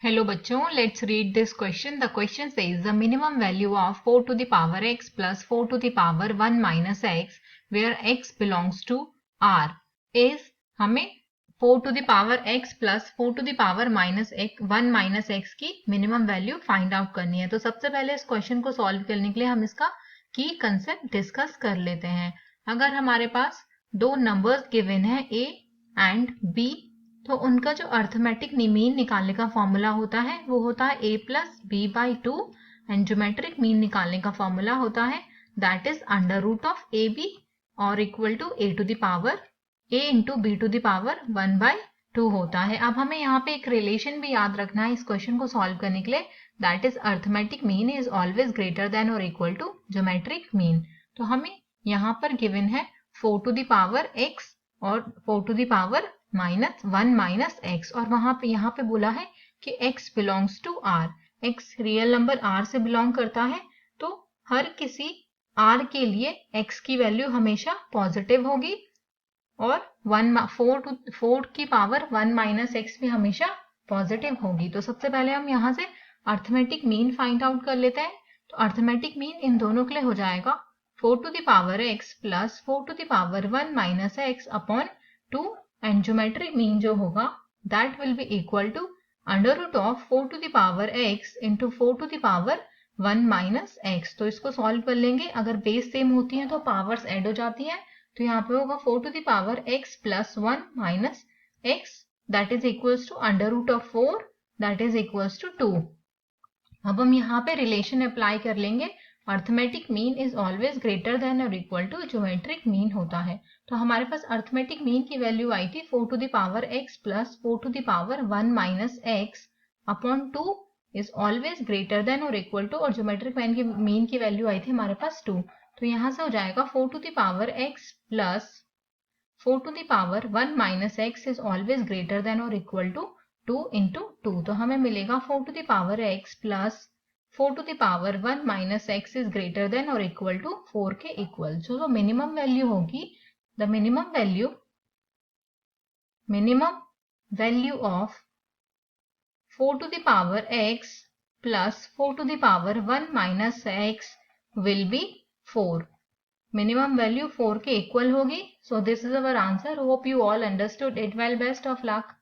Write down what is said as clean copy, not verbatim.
Hello बच्चों, let's read this question. The question says the minimum value of 4 to the power x plus 4 to the power 1 minus x where x belongs to R is हमें 4 to the power x plus 4 to the power minus x 1 minus x की minimum value find out करनी है। तो सबसे पहले इस question को solve करने के लिए हम इसका की कंसेप्ट डिस्कस कर लेते हैं। अगर हमारे पास दो नंबर्स गिवन है a एंड b, तो उनका जो अर्थमेटिक मीन निकालने का फॉर्मूला होता है वो होता है a plus B by two, and geometric mean निकालने का फॉर्मूला होता है that is under root of A B और equal to a to the power a into B to the power 1 by 2 होता है। अब हमें यहाँ पे एक रिलेशन भी याद रखना है इस क्वेश्चन को सॉल्व करने के लिए, that is arithmetic mean is always greater than और इक्वल टू ज्योमेट्रिक मीन। तो हमें यहाँ पर गिवन है 4 टू द पावर x और 4 to the power minus 1 minus X, और वहां पे यहाँ पे बोला है कि x belongs to r, x real number r से बिलोंग करता है, तो हर किसी r के लिए x की वैल्यू हमेशा पॉजिटिव होगी और 4 की पावर 1 माइनस एक्स भी हमेशा पॉजिटिव होगी। तो सबसे पहले हम यहाँ से अर्थमेटिक मीन फाइंड आउट कर लेते हैं। तो अर्थमेटिक मीन इन दोनों के लिए हो जाएगा 4 to the power x plus 4 to the power 1 minus X upon 2, and geometric mean जो होगा that will be equal to under root of 4 to the power x into 4 to the power 1 minus X. तो इसको solve कर लेंगे, अगर base same होती है तो पावर्स ऐड हो जाती हैं। तो यहाँ पे होगा 4 to the power x plus 1 minus X that is equals to under root of 4 that is equals to 2। अब हम यहाँ पे रिलेशन अप्लाई कर लेंगे, arithmetic mean is always greater than और इक्वल टू ज्योमेट्रिक मीन होता है। तो हमारे पास अर्थमेटिक मीन की वैल्यू आई थी 4 to the power x plus 4 to the power 1 minus X upon 2 is always greater than और इक्वल टू, और ज्योमेट्रिक मीन की वैल्यू आई थी हमारे पास 2। तो यहाँ से हो जाएगा 4 to the power x plus 4 to the power 1 minus X is always greater than और इक्वल टू 2 इंटू 2। तो हमें मिलेगा 4 to the power x plus 4 to the power 1 minus X is greater than और इक्वल टू 4 के equal. जो minimum value होगी, the minimum value of 4 to the power x plus 4 to the power 1 minus x will be 4। Minimum value 4 के equal होगी। So this is our answer. Hope you all understood it well. Best of luck.